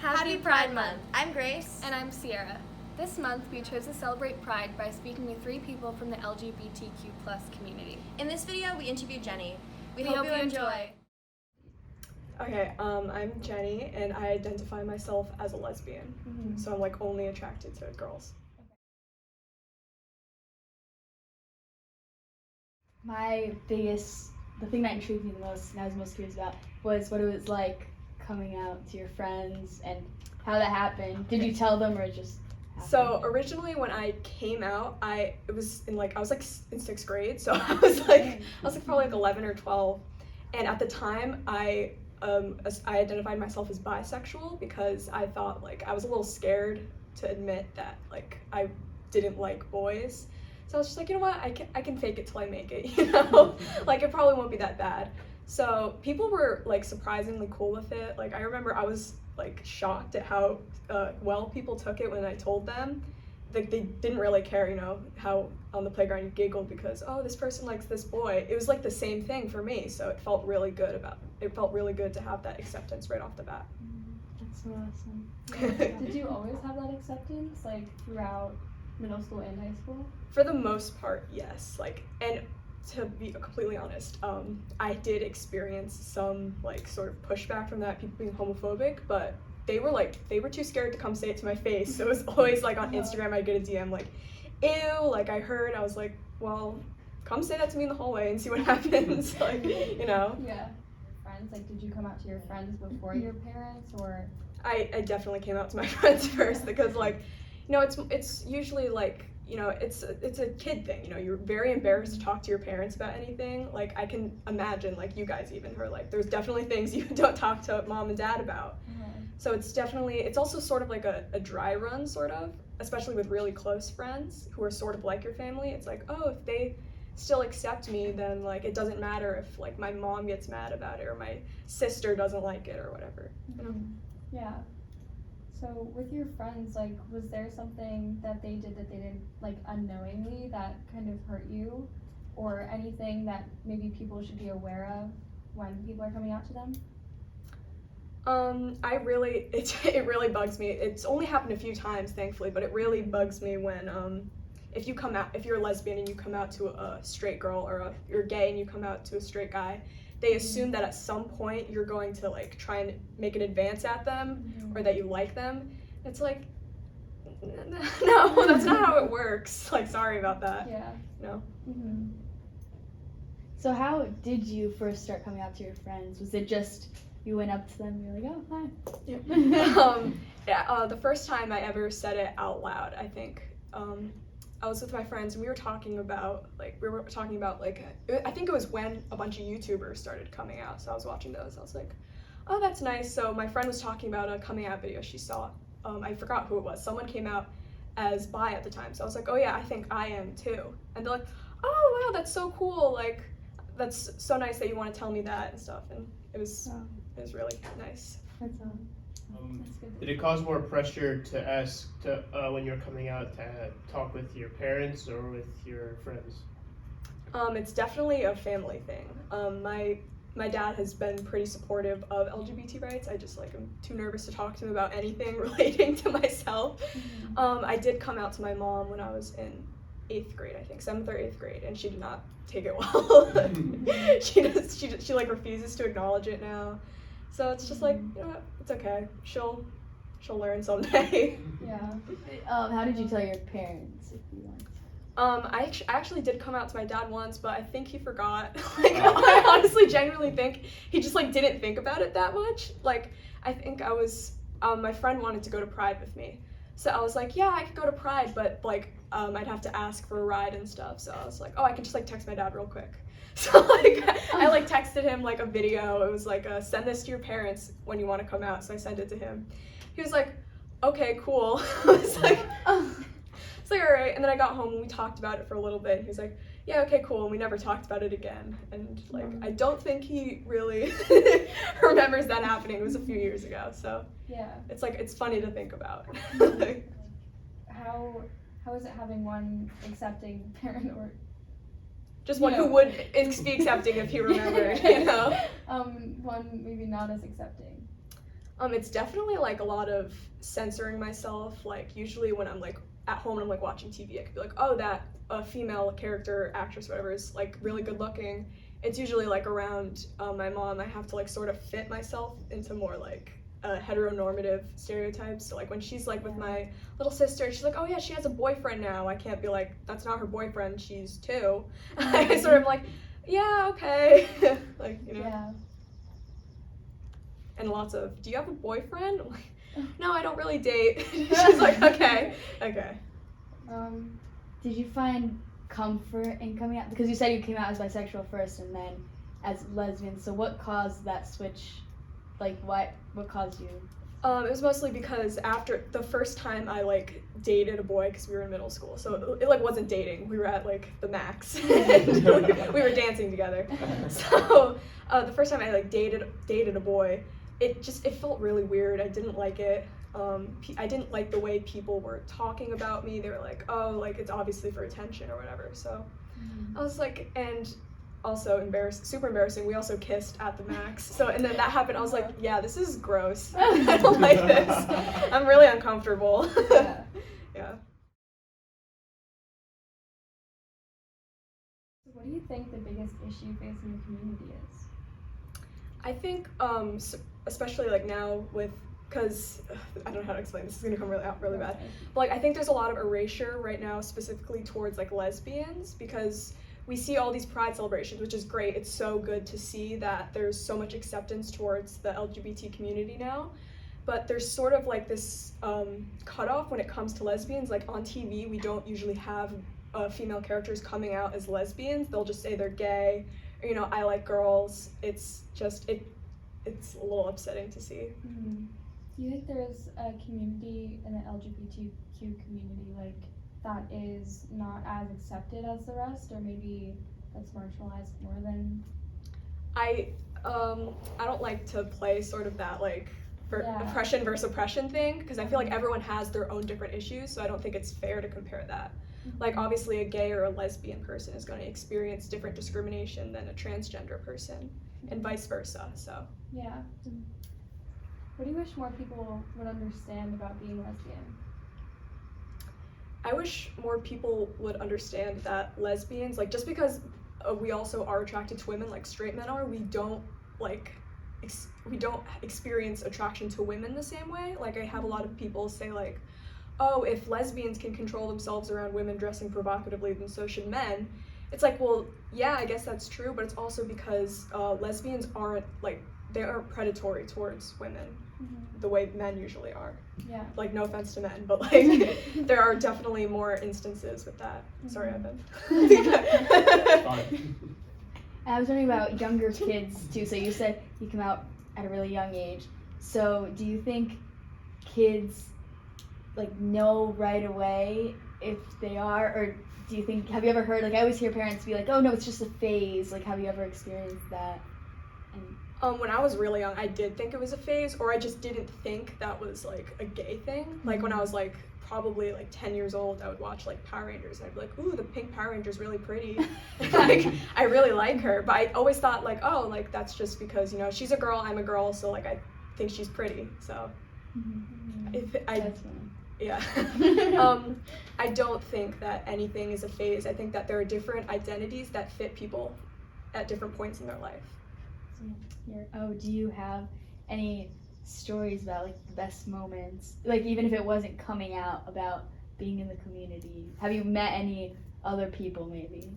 Happy Pride Month! I'm Grace. And I'm Sierra. This month, we chose to celebrate Pride by speaking with 3 people from the LGBTQ plus community. In this video, we interviewed Jenny. We hope you enjoy. Okay, I'm Jenny, and I identify myself as a lesbian. So I'm only attracted to girls. The thing that intrigued me the most and I was most curious about was what it was like coming out to your friends and how that happened. Did you tell them or just happened? So originally when I came out, I was in 6th grade, so I was probably 11 or 12, and at the time I identified myself as bisexual because I thought I was a little scared to admit that I didn't like boys. So I was just you know what, I can fake it till I make it, you know? It probably won't be that bad. So people were surprisingly cool with it. I remember I was shocked at how well people took it when I told them. They didn't really care, you know, how on the playground you giggled because, oh, this person likes this boy. It was the same thing for me, so it felt really good to have that acceptance right off the bat. That's so awesome. Did you always have that acceptance, throughout middle school and high school? For the most part, yes. And to be completely honest, I did experience some sort of pushback from that, people being homophobic, but they were too scared to come say it to my face. So it was always on Instagram I'd get a DM ew, I heard, I was well, come say that to me in the hallway and see what happens. You know. Yeah. Friends, did you come out to your friends before your parents, or? I definitely came out to my friends first because you know, it's usually you know, it's a kid thing, you know, you're very embarrassed to talk to your parents about anything. I can imagine, you guys even are there's definitely things you don't talk to mom and dad about. So it's also sort of a dry run, sort of, especially with really close friends who are sort of like your family. It's oh, if they still accept me, then it doesn't matter if my mom gets mad about it or my sister doesn't like it or whatever, you know? Yeah. So with your friends, was there something that they did that they did, unknowingly that kind of hurt you? Or anything that maybe people should be aware of when people are coming out to them? It really bugs me. It's only happened a few times, thankfully, but it really bugs me when, if you're a lesbian and you come out to a straight girl, or you're gay and you come out to a straight guy, they assume that at some point you're going to try and make an advance at them, or that you like them. It's no, that's not how it works. Sorry about that. Yeah. No. So how did you first start coming out to your friends? Was it just you went up to them and you're oh, hi? The first time I ever said it out loud, I think, I was with my friends and we were talking about I think it was when a bunch of YouTubers started coming out, so I was watching those. I was oh, that's nice. So my friend was talking about a coming out video she saw. I forgot who it was. Someone came out as bi at the time, so I was oh yeah, I think I am too. And they're oh wow, that's so cool. That's so nice that you want to tell me that and stuff. And it was really nice. That's Did it cause more pressure to ask when you're coming out to talk with your parents or with your friends? It's definitely a family thing. My dad has been pretty supportive of LGBT rights. I just am too nervous to talk to him about anything relating to myself. I did come out to my mom when I was in 8th grade, I think, 7th or 8th grade, and she did not take it well. she refuses to acknowledge it now. So it's just you know what, it's okay. She'll learn someday. Yeah. How did you tell your parents, if you want? I actually did come out to my dad once, but I think he forgot. I honestly genuinely think he just didn't think about it that much. I think I was my friend wanted to go to Pride with me. So I was yeah, I could go to Pride, but I'd have to ask for a ride and stuff. So I was oh, I can just text my dad real quick. So I texted him a video. It was send this to your parents when you want to come out. So I sent it to him. He was okay, cool. I was it's all right. And then I got home and we talked about it for a little bit. He was yeah, okay, cool. And we never talked about it again. And I don't think he really remembers that happening. It was a few years ago. So yeah, it's funny to think about. How is it having one accepting parent or just one who would be accepting if he remembered, you know? One maybe not as accepting. It's definitely like a lot of censoring myself. Like usually when I'm like at home and I'm like watching TV, I could be like, oh, that female character, actress, whatever, is like really good looking. It's usually like around my mom. I have to like sort of fit myself into more like heteronormative stereotypes. So like when she's like with my little sister, she's like, oh yeah, she has a boyfriend now. I can't be like, that's not her boyfriend, she's 2. I sort of like, yeah, okay. Like, you know. Yeah. And lots of, do you have a boyfriend? I'm like, no, I don't really date. She's like, okay. Did you find comfort in coming out? Because you said you came out as bisexual first and then as lesbian. So what caused that switch? Like what caused you? It was mostly because after the first time I like dated a boy, because we were in middle school, so it like wasn't dating. We were at like the max, and we were dancing together. So the first time I like dated a boy, it felt really weird. I didn't like it. I didn't like the way people were talking about me. They were like, oh, like it's obviously for attention or whatever. So I was like, and also super embarrassing. We also kissed at the max. So, and then that happened. I was like, yeah, this is gross. I don't like this. I'm really uncomfortable. Yeah. What do you think the biggest issue facing the community is? I think, especially like now because I don't know how to explain this. Is gonna come really bad. But like I think there's a lot of erasure right now, specifically towards like lesbians, because we see all these pride celebrations, which is great. It's so good to see that there's so much acceptance towards the LGBT community now. But there's sort of like this cutoff when it comes to lesbians. Like on TV, we don't usually have female characters coming out as lesbians. They'll just say they're gay, or, you know, I like girls. It's just, it's a little upsetting to see. Mm-hmm. Do you think there's a community in the LGBTQ community like that is not as accepted as the rest, or maybe that's marginalized more than? I don't like to play sort of that like oppression versus oppression thing, because I feel like everyone has their own different issues, so I don't think it's fair to compare that. Like obviously a gay or a lesbian person is going to experience different discrimination than a transgender person, and vice versa. So yeah. What do you wish more people would understand about being lesbian? I wish more people would understand that lesbians, like just because we also are attracted to women like straight men are, we don't experience attraction to women the same way. Like I have a lot of people say like, oh, if lesbians can control themselves around women dressing provocatively, then so should men. It's like, well, yeah, I guess that's true, but it's also because lesbians aren't like, they aren't predatory towards women the way men usually are. Yeah. Like, no offense to men, but like there are definitely more instances with that. Sorry, Evan. I was wondering about younger kids too. So you said you come out at a really young age. So do you think kids like know right away if they are, or do you think, have you ever heard, like I always hear parents be like, oh no, it's just a phase. Like have you ever experienced that? When I was really young, I did think it was a phase, or I just didn't think that was like a gay thing. Like when I was like probably like 10 years old, I would watch like Power Rangers and I'd be like, ooh, the pink Power Ranger's really pretty. Like I really like her, but I always thought like, oh, like that's just because, you know, she's a girl, I'm a girl, so like I think she's pretty. So yeah. I don't think that anything is a phase. I think that there are different identities that fit people at different points in their life. Do you have any stories about like the best moments, like even if it wasn't coming out, about being in the community? Have you met any other people maybe?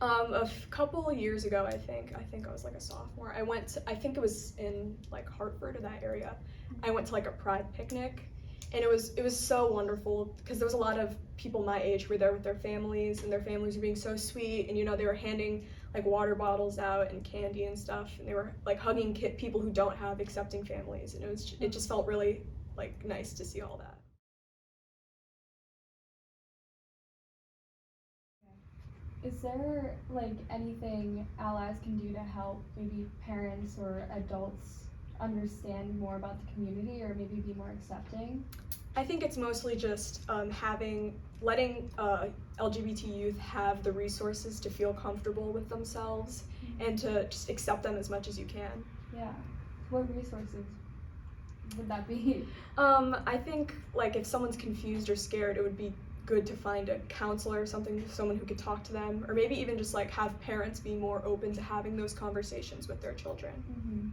A couple years ago, I think I was like a sophomore. I think it was in like Hartford or that area. I went to like a pride picnic, and it was so wonderful because there was a lot of people my age who were there with their families, and their families were being so sweet, and you know, they were handing like water bottles out and candy and stuff, and they were like hugging people who don't have accepting families, and it just felt really like nice to see all that. Is there like anything allies can do to help maybe parents or adults understand more about the community, or maybe be more accepting? I think it's mostly just letting LGBT youth have the resources to feel comfortable with themselves and to just accept them as much as you can. Yeah. What resources? would that be? I think like if someone's confused or scared, it would be good to find a counselor or something, someone who could talk to them, or maybe even just like have parents be more open to having those conversations with their children. Mm-hmm.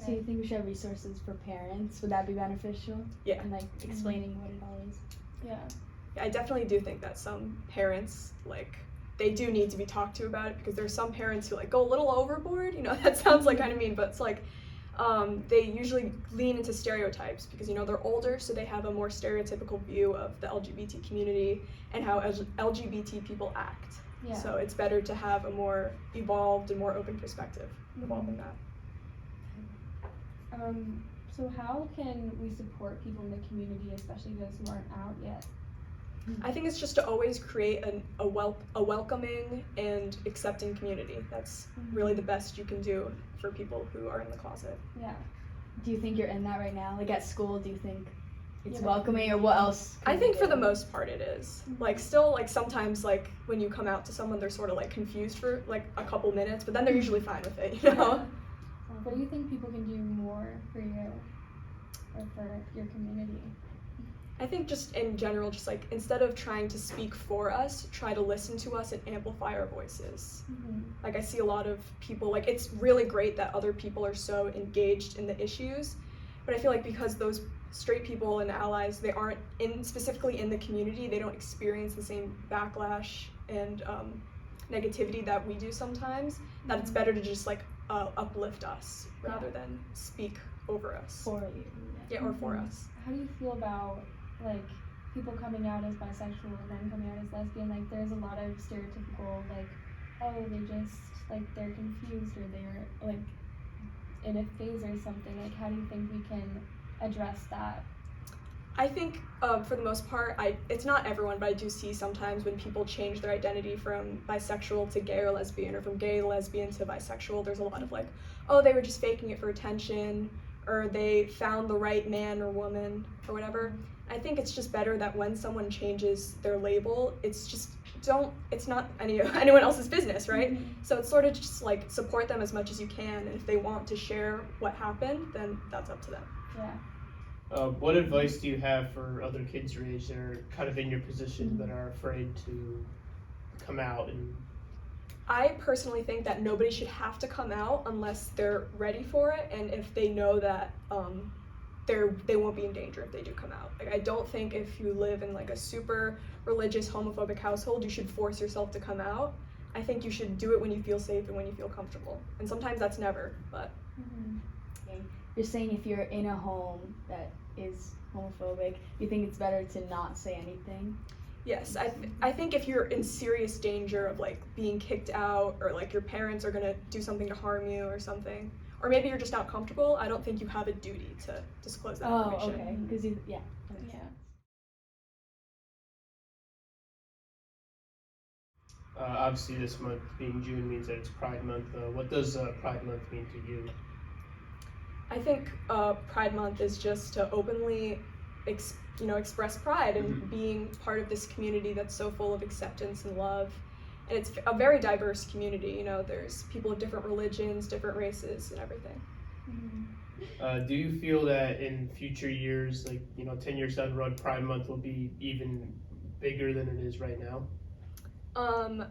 So you think we should have resources for parents? Would that be beneficial? Yeah. And like explaining what it all is? Yeah. I definitely do think that some parents, like, they do need to be talked to about it, because there's some parents who like go a little overboard, you know, that sounds like kind of mean, but it's like they usually lean into stereotypes because, you know, they're older, so they have a more stereotypical view of the LGBT community and how LGBT people act. Yeah. So it's better to have a more evolved and more open perspective involving that. So how can we support people in the community, especially those who aren't out yet? I think it's just to always create a welcoming and accepting community. That's really the best you can do for people who are in the closet. Yeah. Do you think you're in that right now? Like at school, do you think it's Yeah. welcoming, or what else? I think for the most part it is. Like still, like sometimes like when you come out to someone, they're sort of like confused for like a couple minutes, but then they're usually fine with it, you know? What do you think people can do more for you or for your community? I think just in general, just like instead of trying to speak for us, try to listen to us and amplify our voices. Like I see a lot of people, like it's really great that other people are so engaged in the issues, but I feel like because those straight people and allies, they aren't specifically in the community, they don't experience the same backlash and negativity that we do sometimes, that it's better to just like uplift us rather than speak over us. For you. Yeah, or for us. How do you feel about like people coming out as bisexual and then coming out as lesbian? Like there's a lot of stereotypical like, oh, they just like they're confused or they're like in a phase or something. Like how do you think we can address that? I think for the most part, it's not everyone, but I do see sometimes when people change their identity from bisexual to gay or lesbian, or from gay lesbian to bisexual, there's a lot of like, oh, they were just faking it for attention, or they found the right man or woman or whatever. I think it's just better that when someone changes their label, it's not anyone else's business, right? So it's sort of just like support them as much as you can, and if they want to share what happened, then that's up to them. Yeah. What advice do you have for other kids your age that are kind of in your position but are afraid to come out? And I personally think that nobody should have to come out unless they're ready for it, and if they know that they won't be in danger if they do come out. Like I don't think if you live in like a super religious homophobic household, you should force yourself to come out. I think you should do it when you feel safe and when you feel comfortable. And sometimes that's never, but You're saying if you're in a home that is homophobic, you think it's better to not say anything? yes, I think if you're in serious danger of like being kicked out, or like your parents are gonna do something to harm you or something, or maybe you're just not comfortable, I don't think you have a duty to disclose that information. Oh, okay. Because Yeah. obviously this month being June means that it's Pride Month. What does Pride Month mean to you? I think Pride Month is just to openly express pride and being part of this community that's so full of acceptance and love. And it's a very diverse community, you know, there's people of different religions, different races, and everything. Do you feel that in future years, like 10 years down the road, Pride Month will be even bigger than it is right now?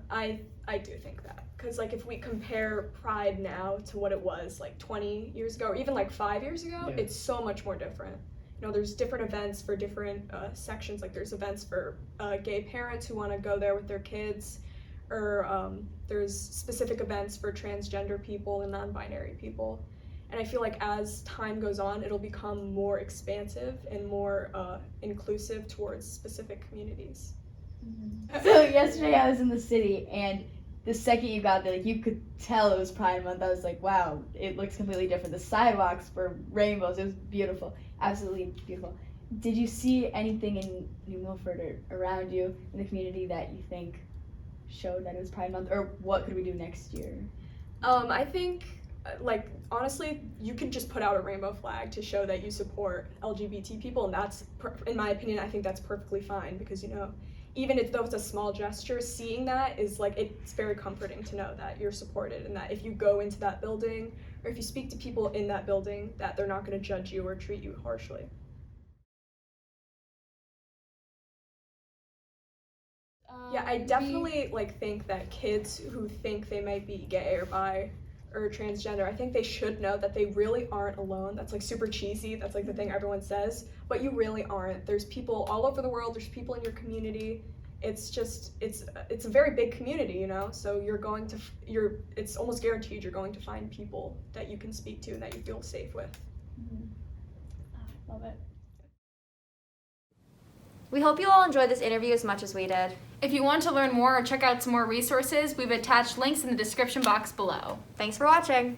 I do think that, because like if we compare Pride now to what it was like 20 years ago, or even like 5 years ago, it's so much more different. You know, there's different events for different sections. Like there's events for gay parents who want to go there with their kids, or there's specific events for transgender people and non-binary people. And I feel like as time goes on, it'll become more expansive and more inclusive towards specific communities. So yesterday I was in the city, and the second you got there, like you could tell it was Pride Month. I was like, wow, it looks completely different. The sidewalks were rainbows. It was beautiful, absolutely beautiful. Did you see anything in New Milford or around you in the community that you think showed that it was Pride Month, or what could we do next year? I think, like, honestly, you could just put out a rainbow flag to show that you support LGBT people, and that's, in my opinion, I think that's perfectly fine, because, you know, even though it's a small gesture, seeing that is like, it's very comforting to know that you're supported, and that if you go into that building or if you speak to people in that building, that they're not going to judge you or treat you harshly. Yeah, I definitely think that kids who think they might be gay or bi or transgender, I think they should know that they really aren't alone. That's super cheesy. That's the thing everyone says, but you really aren't. There's people all over the world. There's people in your community. It's a very big community, so it's almost guaranteed you're going to find people that you can speak to and that you feel safe with. Love it. We hope you all enjoyed this interview as much as we did. If you want to learn more or check out some more resources, we've attached links in the description box below. Thanks for watching.